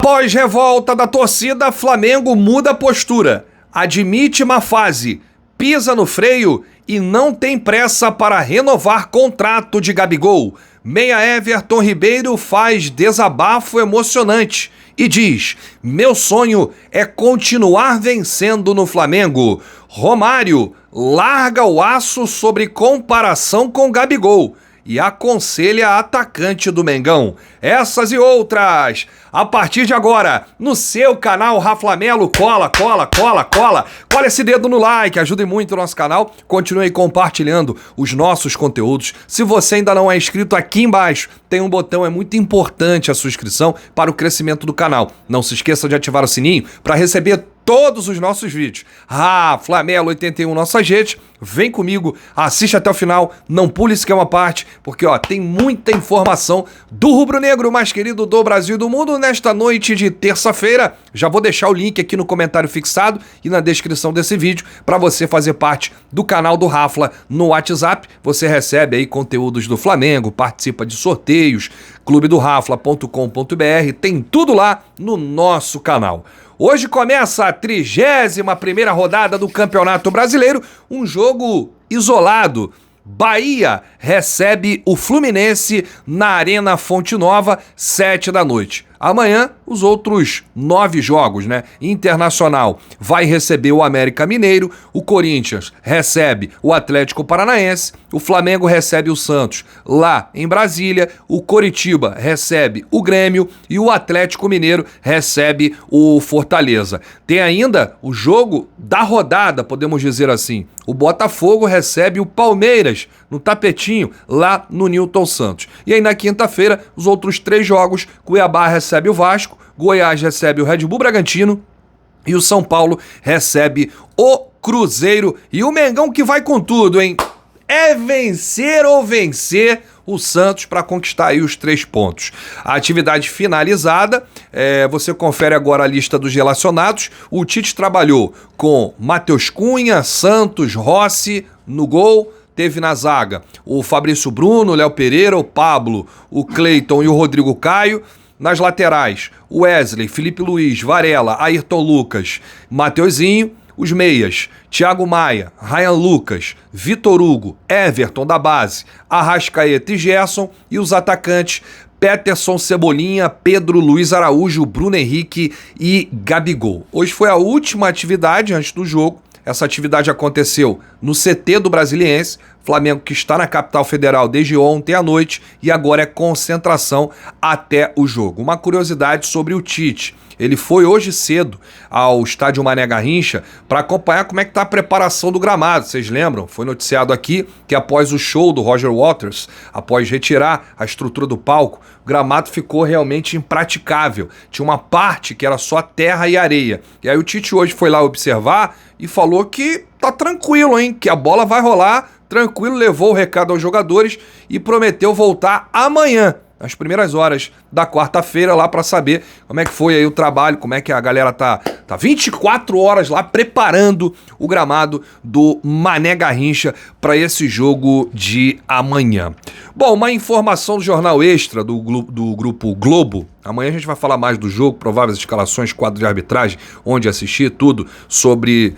Após revolta da torcida, Flamengo muda postura, admite má fase, pisa no freio e não tem pressa para renovar contrato de Gabigol. Meia Everton Ribeiro faz desabafo emocionante e diz: meu sonho é continuar vencendo no Flamengo. Romário larga o aço sobre comparação com Gabigol e aconselha a atacante do Mengão. Essas e outras, a partir de agora, no seu canal Raflamelo. Cola esse dedo no like, ajude muito o nosso canal. Continue compartilhando os nossos conteúdos. Se você ainda não é inscrito, aqui embaixo tem um botão, é muito importante a sua inscrição para o crescimento do canal. Não se esqueça de ativar o sininho para receber todos os nossos vídeos. Flamelo 81 nossas redes. Vem comigo, assiste até o final, não pule esse que é uma parte, porque tem muita informação do rubro-negro mais querido do Brasil e do mundo nesta noite de terça-feira. Já vou deixar o link aqui no comentário fixado e na descrição desse vídeo para você fazer parte do canal do Rafla no WhatsApp. Você recebe aí conteúdos do Flamengo, participa de sorteios, clubedorafla.com.br, tem tudo lá no nosso canal. Hoje começa a 31ª rodada do Campeonato Brasileiro, um jogo isolado. Bahia recebe o Fluminense na Arena Fonte Nova, 7 da noite. Amanhã, os outros 9 jogos, né? Internacional vai receber o América Mineiro, o Corinthians recebe o Atlético Paranaense, o Flamengo recebe o Santos lá em Brasília, o Coritiba recebe o Grêmio e o Atlético Mineiro recebe o Fortaleza. Tem ainda o jogo da rodada, podemos dizer assim. O Botafogo recebe o Palmeiras no tapetinho lá no Newton Santos. E aí na quinta-feira, os outros 3 jogos, Cuiabá recebe o Vasco, Goiás recebe o Red Bull Bragantino e o São Paulo recebe o Cruzeiro. E o Mengão que vai com tudo, hein? É vencer ou vencer o Santos para conquistar aí os 3 pontos. A atividade finalizada, você confere agora a lista dos relacionados. O Tite trabalhou com Matheus Cunha, Santos, Rossi no gol. Teve na zaga o Fabrício Bruno, o Léo Pereira, o Pablo, o Cleiton e o Rodrigo Caio. Nas laterais, o Wesley, Felipe Luiz, Varela, Ayrton Lucas, Mateuzinho. Os meias, Thiago Maia, Ryan Lucas, Vitor Hugo, Everton da base, Arrascaeta e Gerson. E os atacantes, Peterson, Cebolinha, Pedro, Luiz Araújo, Bruno Henrique e Gabigol. Hoje foi a última atividade antes do jogo. Essa atividade aconteceu no CT do Brasiliense. Flamengo que está na capital federal desde ontem à noite e agora é concentração até o jogo. Uma curiosidade sobre o Tite. Ele foi hoje cedo ao estádio Mané Garrincha para acompanhar como é que está a preparação do gramado. Vocês lembram? Foi noticiado aqui que após o show do Roger Waters, após retirar a estrutura do palco, o gramado ficou realmente impraticável. Tinha uma parte que era só terra e areia. E aí o Tite hoje foi lá observar e falou que tá tranquilo, hein? Que a bola vai rolar tranquilo, levou o recado aos jogadores e prometeu voltar amanhã, nas primeiras horas da quarta-feira, lá para saber como é que foi aí o trabalho, como é que a galera tá 24 horas lá preparando o gramado do Mané Garrincha para esse jogo de amanhã. Bom, uma informação do Jornal Extra do Grupo Globo. Amanhã a gente vai falar mais do jogo, prováveis escalações, quadro de arbitragem, onde assistir, tudo sobre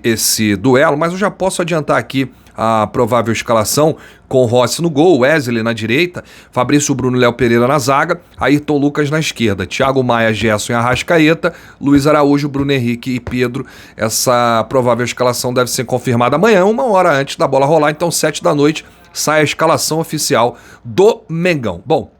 esse duelo, mas eu já posso adiantar aqui a provável escalação com Rossi no gol, Wesley na direita, Fabrício Bruno e Léo Pereira na zaga, Ayrton Lucas na esquerda, Thiago Maia, Gerson e Arrascaeta, Luiz Araújo, Bruno Henrique e Pedro. Essa provável escalação deve ser confirmada amanhã, 1 hora antes da bola rolar, então 7 da noite sai a escalação oficial do Mengão. Bom,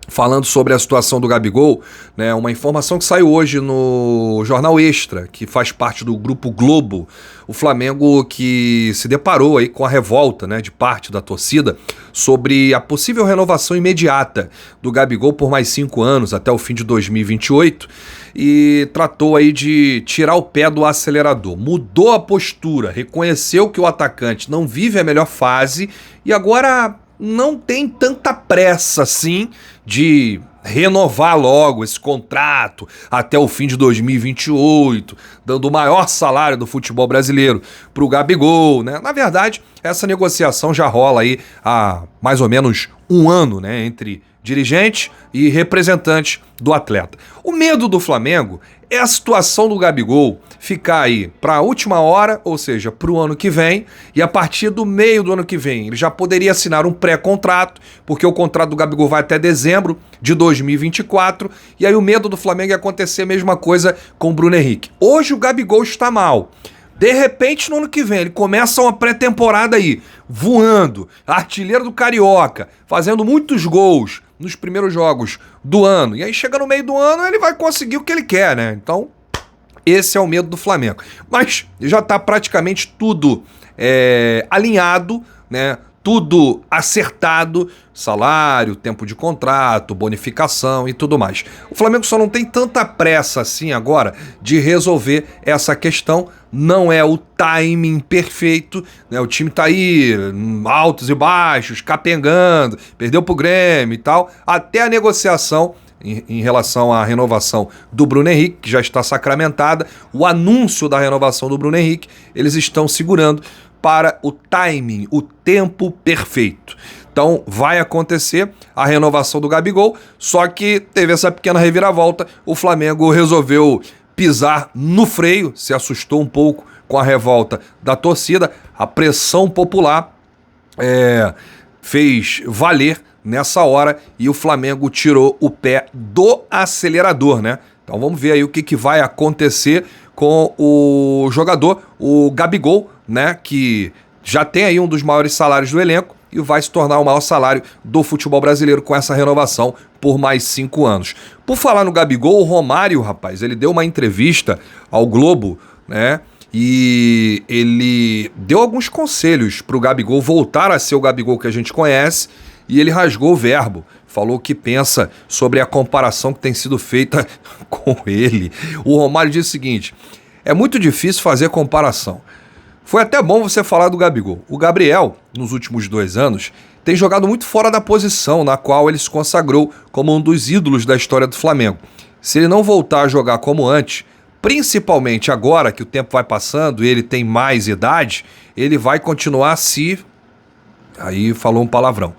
falando sobre a situação do Gabigol, né, uma informação que saiu hoje no Jornal Extra, que faz parte do Grupo Globo, o Flamengo que se deparou aí com a revolta, né, de parte da torcida sobre a possível renovação imediata do Gabigol por mais 5 anos, até o fim de 2028, e tratou aí de tirar o pé do acelerador. Mudou a postura, reconheceu que o atacante não vive a melhor fase e agora não tem tanta pressa assim de renovar logo esse contrato até o fim de 2028, dando o maior salário do futebol brasileiro para o Gabigol, né? Na verdade, essa negociação já rola aí há mais ou menos 1 ano, né, entre dirigente e representante do atleta. O medo do Flamengo é a situação do Gabigol ficar aí para a última hora, ou seja, para o ano que vem, e a partir do meio do ano que vem ele já poderia assinar um pré-contrato, porque o contrato do Gabigol vai até dezembro de 2024, e aí o medo do Flamengo é acontecer a mesma coisa com o Bruno Henrique. Hoje o Gabigol está mal. De repente, no ano que vem, ele começa uma pré-temporada aí, voando, artilheiro do Carioca, fazendo muitos gols nos primeiros jogos do ano. E aí chega no meio do ano, ele vai conseguir o que ele quer, né? Então, esse é o medo do Flamengo. Mas já está praticamente tudo alinhado, né? Tudo acertado, salário, tempo de contrato, bonificação e tudo mais. O Flamengo só não tem tanta pressa assim agora de resolver essa questão, não é o timing perfeito, né? O time tá aí, altos e baixos, capengando, perdeu pro Grêmio e tal, até a negociação em relação à renovação do Bruno Henrique, que já está sacramentada, o anúncio da renovação do Bruno Henrique, eles estão segurando para o timing, o tempo perfeito. Então vai acontecer a renovação do Gabigol, só que teve essa pequena reviravolta, o Flamengo resolveu pisar no freio, se assustou um pouco com a revolta da torcida, a pressão popular fez valer nessa hora e o Flamengo tirou o pé do acelerador, né? Então vamos ver aí o que vai acontecer com o jogador, o Gabigol, né, que já tem aí um dos maiores salários do elenco e vai se tornar o maior salário do futebol brasileiro com essa renovação por mais 5 anos. Por falar no Gabigol, o Romário, rapaz, ele deu uma entrevista ao Globo, né, e ele deu alguns conselhos pro Gabigol voltar a ser o Gabigol que a gente conhece e ele rasgou o verbo. Falou o que pensa sobre a comparação que tem sido feita com ele. O Romário disse o seguinte: é muito difícil fazer comparação. Foi até bom você falar do Gabigol. O Gabriel, nos últimos 2 anos, tem jogado muito fora da posição na qual ele se consagrou como um dos ídolos da história do Flamengo. Se ele não voltar a jogar como antes, principalmente agora que o tempo vai passando e ele tem mais idade, ele vai continuar Aí falou um palavrão.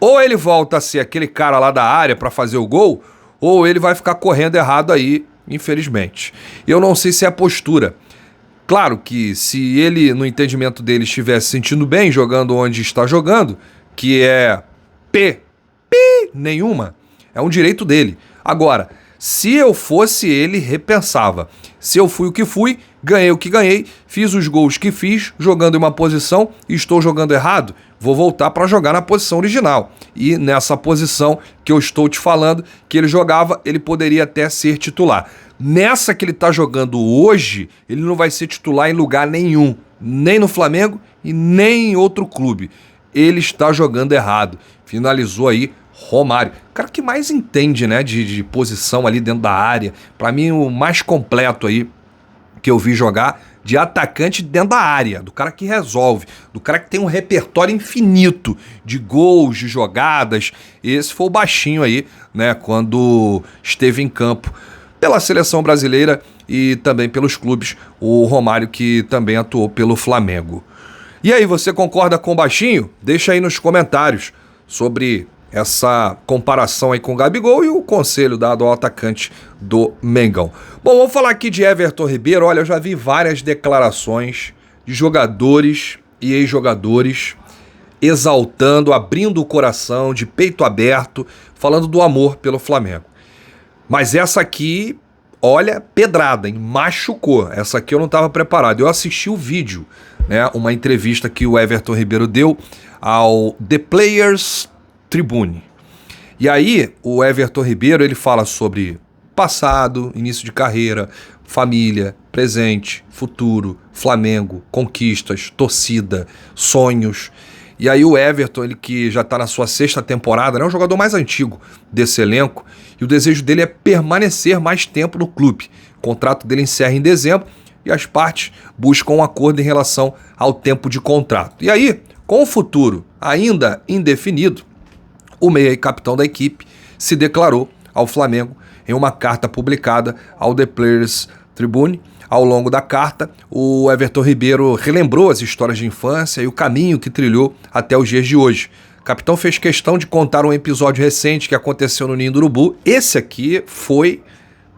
Ou ele volta a ser aquele cara lá da área para fazer o gol, ou ele vai ficar correndo errado aí, infelizmente. Eu não sei se é a postura. Claro que se ele, no entendimento dele, estivesse se sentindo bem jogando onde está jogando, que é nenhuma, é um direito dele. Agora, se eu fosse ele, repensava. Se eu fui o que fui, ganhei o que ganhei, fiz os gols que fiz, jogando em uma posição e estou jogando errado, vou voltar para jogar na posição original. E nessa posição que eu estou te falando, que ele jogava, ele poderia até ser titular. Nessa que ele está jogando hoje, ele não vai ser titular em lugar nenhum, nem no Flamengo e nem em outro clube. Ele está jogando errado. Finalizou aí Romário. O cara que mais entende, né, de posição ali dentro da área. Para mim, o mais completo aí que eu vi jogar de atacante dentro da área, do cara que resolve, do cara que tem um repertório infinito de gols, de jogadas. Esse foi o baixinho aí, né, quando esteve em campo pela seleção brasileira e também pelos clubes, o Romário que também atuou pelo Flamengo. E aí, você concorda com o baixinho? Deixa aí nos comentários sobre essa comparação aí com o Gabigol e o conselho dado ao atacante do Mengão. Bom, vamos falar aqui de Everton Ribeiro. Olha, eu já vi várias declarações de jogadores e ex-jogadores exaltando, abrindo o coração, de peito aberto, falando do amor pelo Flamengo. Mas essa aqui, olha, pedrada, hein? Machucou. Essa aqui eu não estava preparado. Eu assisti o vídeo, né? Uma entrevista que o Everton Ribeiro deu ao The Players Tribune. E aí, o Everton Ribeiro, ele fala sobre passado, início de carreira, família, presente, futuro, Flamengo, conquistas, torcida, sonhos. E aí o Everton, ele que já está na sua 6ª temporada, né, é o jogador mais antigo desse elenco, e o desejo dele é permanecer mais tempo no clube. O contrato dele encerra em dezembro e as partes buscam um acordo em relação ao tempo de contrato. E aí, com o futuro ainda indefinido, o meia e capitão da equipe se declarou ao Flamengo em uma carta publicada ao The Players Tribune. Ao longo da carta, o Everton Ribeiro relembrou as histórias de infância e o caminho que trilhou até os dias de hoje. O capitão fez questão de contar um episódio recente que aconteceu no Ninho do Urubu. Esse aqui foi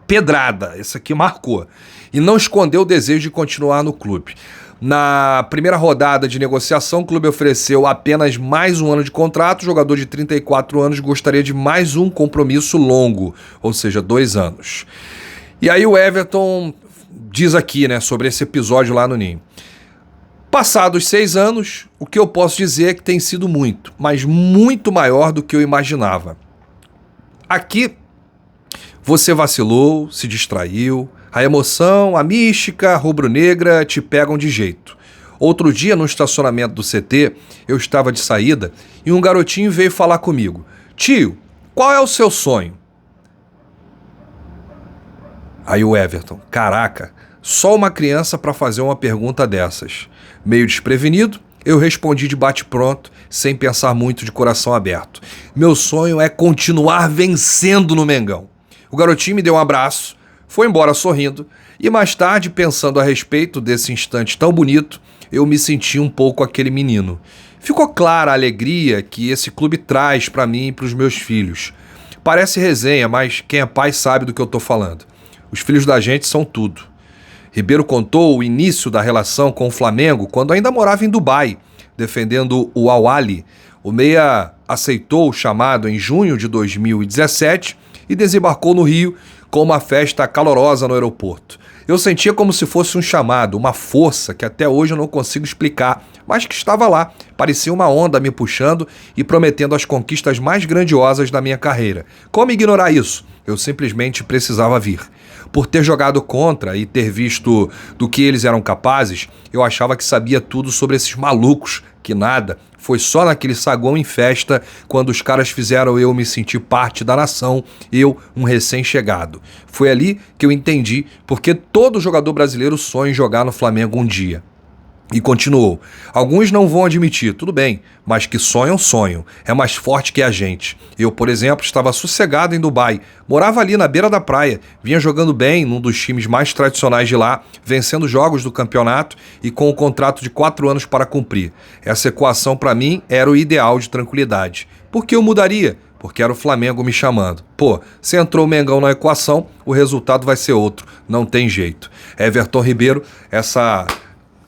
pedrada, esse aqui marcou. E não escondeu o desejo de continuar no clube. Na primeira rodada de negociação, o clube ofereceu apenas mais um ano de contrato. O jogador de 34 anos gostaria de mais um compromisso longo, ou seja, 2 anos. E aí o Everton diz aqui, né, sobre esse episódio lá no Ninho. Passados 6 anos, o que eu posso dizer é que tem sido muito, mas muito maior do que eu imaginava. Aqui, você vacilou, se distraiu, a emoção, a mística rubro-negra te pegam de jeito. Outro dia, no estacionamento do CT, eu estava de saída e um garotinho veio falar comigo. Tio, qual é o seu sonho? Aí o Everton, caraca, só uma criança para fazer uma pergunta dessas. Meio desprevenido, eu respondi de bate-pronto, sem pensar muito, de coração aberto. Meu sonho é continuar vencendo no Mengão. O garotinho me deu um abraço, foi embora sorrindo, e mais tarde, pensando a respeito desse instante tão bonito, eu me senti um pouco aquele menino. Ficou clara a alegria que esse clube traz para mim e para os meus filhos. Parece resenha, mas quem é pai sabe do que eu estou falando. Os filhos da gente são tudo. Ribeiro contou o início da relação com o Flamengo quando ainda morava em Dubai, defendendo o Al Ahly. O meia aceitou o chamado em junho de 2017 e desembarcou no Rio com uma festa calorosa no aeroporto. Eu sentia como se fosse um chamado, uma força que até hoje eu não consigo explicar, mas que estava lá. Parecia uma onda me puxando e prometendo as conquistas mais grandiosas da minha carreira. Como ignorar isso? Eu simplesmente precisava vir. Por ter jogado contra e ter visto do que eles eram capazes, eu achava que sabia tudo sobre esses malucos, que nada. Foi só naquele saguão em festa, quando os caras fizeram eu me sentir parte da nação, eu, um recém-chegado. Foi ali que eu entendi porque todo jogador brasileiro sonha em jogar no Flamengo um dia. E continuou. Alguns não vão admitir, tudo bem, mas que sonham, sonham. É mais forte que a gente. Eu, por exemplo, estava sossegado em Dubai. Morava ali na beira da praia. Vinha jogando bem num dos times mais tradicionais de lá, vencendo jogos do campeonato e com um contrato de 4 anos para cumprir. Essa equação, para mim, era o ideal de tranquilidade. Por que eu mudaria? Porque era o Flamengo me chamando. Pô, se entrou o Mengão na equação, o resultado vai ser outro. Não tem jeito. Everton Ribeiro, essa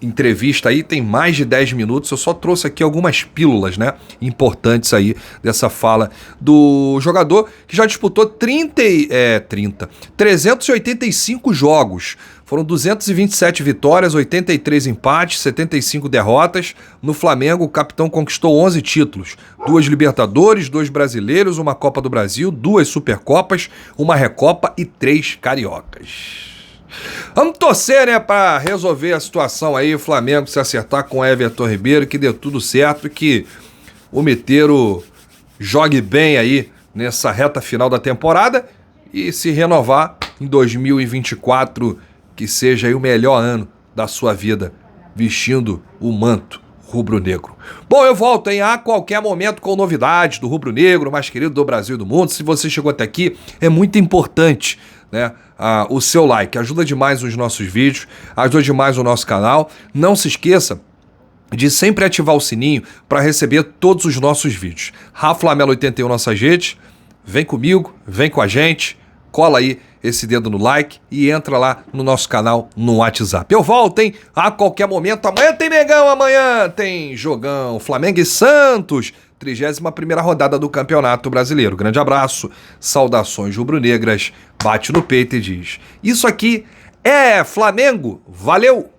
entrevista aí tem mais de 10 minutos, eu só trouxe aqui algumas pílulas, né, importantes aí dessa fala do jogador que já disputou 385 jogos, foram 227 vitórias, 83 empates, 75 derrotas. No Flamengo, o capitão conquistou 11 títulos, 2 Libertadores, 2 Brasileiros, uma Copa do Brasil, 2 Supercopas, uma Recopa e 3 Cariocas. Vamos torcer, né, para resolver a situação aí, o Flamengo se acertar com o Everton Ribeiro, que dê tudo certo e que o Miteiro jogue bem aí nessa reta final da temporada e se renovar em 2024, que seja aí o melhor ano da sua vida, vestindo o manto rubro-negro. Bom, eu volto, hein, a qualquer momento com novidades do rubro-negro, mais querido do Brasil e do mundo. Se você chegou até aqui, é muito importante, né, o seu like, ajuda demais os nossos vídeos, ajuda demais o nosso canal. Não se esqueça de sempre ativar o sininho para receber todos os nossos vídeos. Rafa Lamelo 81 nossas redes, vem comigo, vem com a gente, cola aí esse dedo no like e entra lá no nosso canal no WhatsApp. Eu volto, hein, a qualquer momento. Amanhã tem Mengão, amanhã tem jogão, Flamengo e Santos, 31ª rodada do Campeonato Brasileiro. Grande abraço, saudações rubro-negras, bate no peito e diz: isso aqui é Flamengo, valeu!